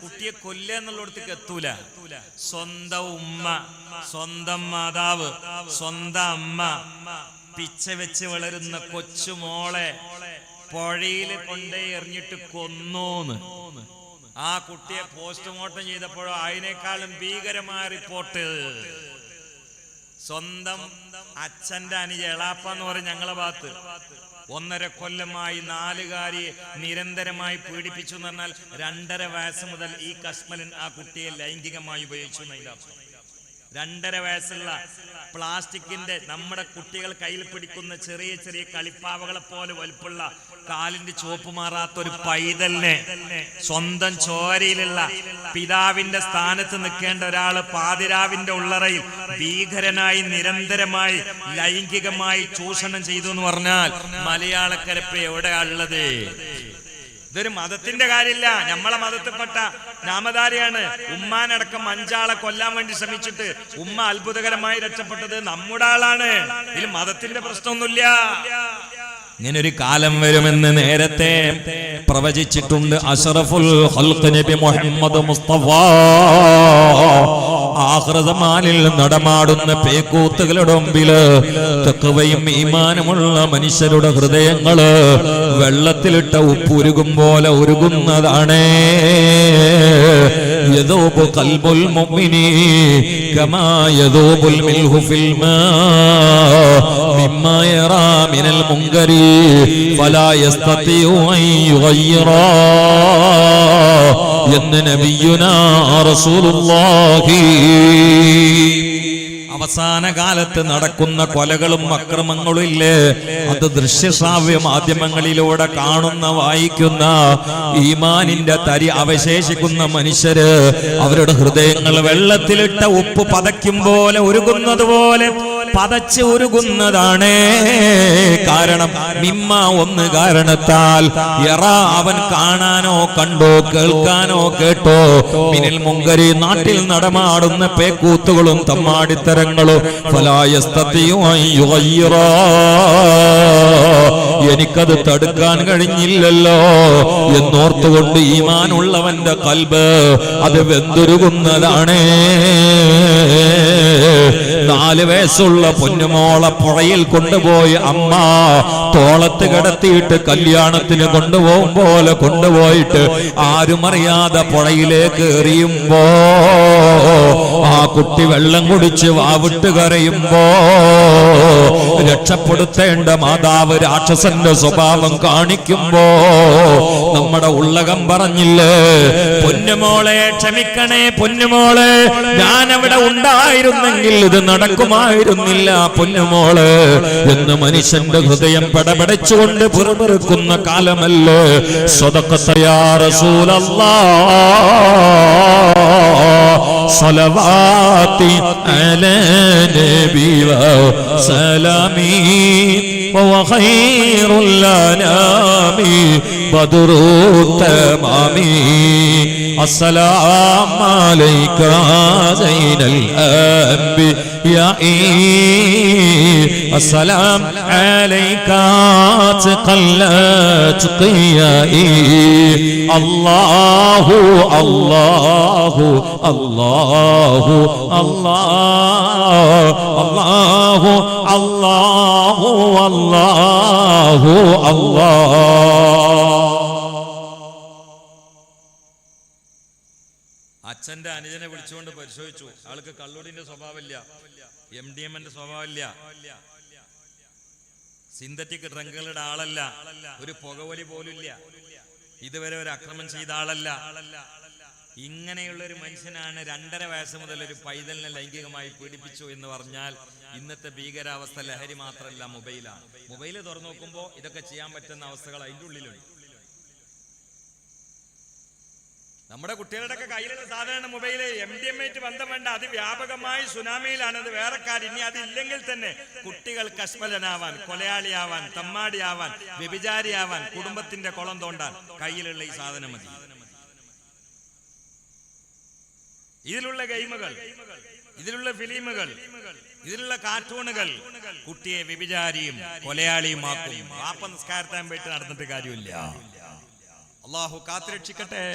കുട്ടിയെ കൊല്ലുക എന്നുള്ളിടത്തേക്ക് എത്തൂല. സ്വന്തം ഉമ്മ, സ്വന്തം മാതാവ്, സ്വന്തം അമ്മ പിച്ച വെച്ച് വളരുന്ന കൊച്ചുമോളെ പുഴയിൽ കൊണ്ടേ എറിഞ്ഞിട്ട് കൊന്നൂന്ന്. ആ കുട്ടിയെ പോസ്റ്റ്മോർട്ടം ചെയ്തപ്പോഴോ അതിനേക്കാളും ഭീകരമായ റിപ്പോർട്ട്. സ്വന്തം അച്ഛന്റെ അനുജ എളാപ്പ എന്ന് പറയും ഞങ്ങളെ ഭാഗത്ത്. 1.5 കൊല്ലമായി 4 നിരന്തരമായി പീഡിപ്പിച്ചു എന്ന് പറഞ്ഞാൽ 2.5 വയസ്സ് മുതൽ ഈ കശ്മലൻ ആ കുട്ടിയെ ലൈംഗികമായി ഉപയോഗിച്ചു എന്നതിന്റെ അർത്ഥം. 2.5 വയസ്സുള്ള പ്ലാസ്റ്റിക്കിന്റെ നമ്മുടെ കുട്ടികൾ കയ്യിൽ പിടിക്കുന്ന ചെറിയ ചെറിയ കളിപ്പാവകളെ പോലെ വലുപ്പുള്ള കാലിന്റെ ചോപ്പ് മാറാത്ത ഒരു പൈതലിനെ സ്വന്തം ചോരയിലുള്ള പിതാവിന്റെ സ്ഥാനത്ത് നിൽക്കേണ്ട ഒരാള് പാതിരാവിന്റെ ഉള്ളറയിൽ ഭീകരനായി നിരന്തരമായി ലൈംഗികമായി ചൂഷണം ചെയ്തു എന്ന് പറഞ്ഞാൽ മലയാളക്കരപ്പ് എവിടെയാ ഉള്ളത്? ഇതൊരു മതത്തിന്റെ കാര്യമില്ല. നമ്മളെ മതത്തിൽപ്പെട്ട നാമധാരിയാണ്. ഉമ്മാനടക്കം 5 ആളെ കൊല്ലാൻ വേണ്ടി ശ്രമിച്ചിട്ട് ഉമ്മ അത്ഭുതകരമായി രക്ഷപ്പെട്ടത് നമ്മുടെ ആളാണ്. ഇതിൽ മതത്തിന്റെ പ്രശ്നമൊന്നുമില്ല. ഇങ്ങനൊരു കാലം വരുമെന്ന് നേരത്തെ പ്രവചിച്ചിട്ടുണ്ട് അഷ്റഫുൽ ഖൽഖ് നബി മുഹമ്മദ് മുസ്തഫ. ആഖിറസമാനിൽ നടമാടുന്ന പേക്കൂത്തുകളുടെ മുമ്പില് തഖ്വയും ഈമാനുമുള്ള മനുഷ്യരുടെ ഹൃദയങ്ങള് വെള്ളത്തിലിട്ട ഉപ്പുരുകും പോലെ ഉരുകുന്നതാണ്. യദൂബു ഖൽബുൽ മുഅ്മിനി കമാ യദൂബുൽ മിൽഹു ഫിൽ മാ മിമ്മാ യറാ മിനൽ മുൻകരി ഫലാ യസ്തതിഉ അൻ യുഗയ്യിറാ എന്ന് നബിയുനാ റസൂലുള്ളാഹി. അവസാന കാലത്ത് നടക്കുന്ന കൊലകളും അക്രമങ്ങളും ഇല്ലേ, അത് ദൃശ്യശ്രാവ്യ മാധ്യമങ്ങളിലൂടെ കാണുന്ന വായിക്കുന്ന ഈമാനിന്റെ തരി അവശേഷിക്കുന്ന മനുഷ്യര് അവരുടെ ഹൃദയങ്ങൾ വെള്ളത്തിലിട്ട ഉപ്പ് പതയ്ക്കും പോലെ ഉരുകുന്നത് പോലെ പതച്ച് ഉരുകുന്നതാണ്. കാരണം മിമ്മ ഒന്ന് കാരണത്താൽ യറ അവൻ കാണാനോ കണ്ടോ കേൾക്കാനോ കേട്ടോ മിനൽ മുങ്കരി നാട്ടിൽ നടമാടുന്ന പേക്കൂത്തുകളും തമ്മാടിത്തരങ്ങളും എനിക്കത് തടുക്കാൻ കഴിഞ്ഞില്ലല്ലോ എന്നോർത്തുകൊണ്ട് ഈമാനുള്ളവന്റെ കൽബ് അത് വെന്തുരുകുന്നതാണ്. 4 വയസ്സുള്ള പൊന്നുമോളെ പുഴയിൽ കൊണ്ടുപോയി അമ്മ തോളത്ത് കിടത്തിയിട്ട് കല്യാണത്തിന് കൊണ്ടുപോകും പോലെ കൊണ്ടുപോയിട്ട് ആരും അറിയാതെ പുഴയിലേക്ക് എറിയുമ്പോ ആ കുട്ടി വെള്ളം കുടിച്ച് വാവിട്ട് കരയുമ്പോ രക്ഷപ്പെടുത്തേണ്ട മാതാവ് രാക്ഷസന്റെ സ്വഭാവം കാണിക്കുമ്പോ നമ്മുടെ ഉള്ളകം പറഞ്ഞില്ലേ, പൊന്നുമോളെ ക്ഷമിക്കണേ പൊന്നുമോളെ, ഞാൻ അവിടെ ഉണ്ടായിരുന്നെങ്കിൽ ഇത് നടക്കുമായിരുന്നില്ല പൊന്നുമോളെ എന്ന് മനുഷ്യന്റെ ഹൃദയം പടപടച്ചുകൊണ്ട് പുറമെറുക്കുന്ന കാലമല്ലേ. സ്വദഖത യാ റസൂലല്ലാഹ് സ്വലവാതി അലാ നബി വസലാമി വഖൈറുൽ അനാമി ബദറു തമാമി അസ്സലാമു അലൈക സൈനൽ അംബിയാ السلام عليك تقلت قيائي الله الله الله الله الله الله الله الله. അച്ഛന്റെ അനുജനെ വിളിച്ചുകൊണ്ട് പരിശോധിച്ചു. ആൾക്ക് കള്ളുടിന്റെ സ്വഭാവമില്ല, MDMന്റെ സ്വഭാവമില്ല, സിന്തറ്റിക് ഡ്രങ്കുകളുടെ ആളല്ല, ഒരു പുകവലി പോലുമില്ല, ഇതുവരെ ഒരു അക്രമം ചെയ്ത ആളല്ല. ഇങ്ങനെയുള്ള ഒരു മനുഷ്യനാണ് 2.5 വയസ്സ് മുതൽ ഒരു പൈതലിനെ ലൈംഗികമായി പീഡിപ്പിച്ചു എന്ന് പറഞ്ഞാൽ ഇന്നത്തെ ഭീകരാവസ്ഥ ലഹരി മാത്രമല്ല, മൊബൈലാണ്. മൊബൈല് തുറന്നു നോക്കുമ്പോൾ ഇതൊക്കെ ചെയ്യാൻ പറ്റുന്ന അവസ്ഥകൾ അതിൻ്റെ ഉള്ളിലുണ്ട്. നമ്മുടെ കുട്ടികളുടെ ഒക്കെ കയ്യിലുള്ള സാധാരണ മൊബൈല് MDMA ബന്ധം വേണ്ട, അത് വ്യാപകമായി സുനാമിയിലാണ്. അത് വേറെ കാര്യം. ഇനി അതില്ലെങ്കിൽ തന്നെ കുട്ടികൾ കശ്മലനാവാൻ, കൊലയാളിയാവാൻ, തമ്മാടിയാവാൻ, വ്യഭിചാരിയാവാൻ, കുടുംബത്തിന്റെ കുളം തോണ്ടാൻ കയ്യിലുള്ള ഈ സാധനം മതി. ഇതിലുള്ള ഗെയിമുകൾ, ഇതിലുള്ള ഫിലിമുകൾ, ഇതിലുള്ള കാർട്ടൂണുകൾ കുട്ടിയെ വ്യഭിചാരിയും കൊലയാളിയുമാക്കും. പാപ്പ നിസ്കാരത്താൻ പോയിട്ട് നടന്നിട്ട് കാര്യമില്ല. അള്ളാഹു കാത്തുരക്ഷിക്കട്ടെ.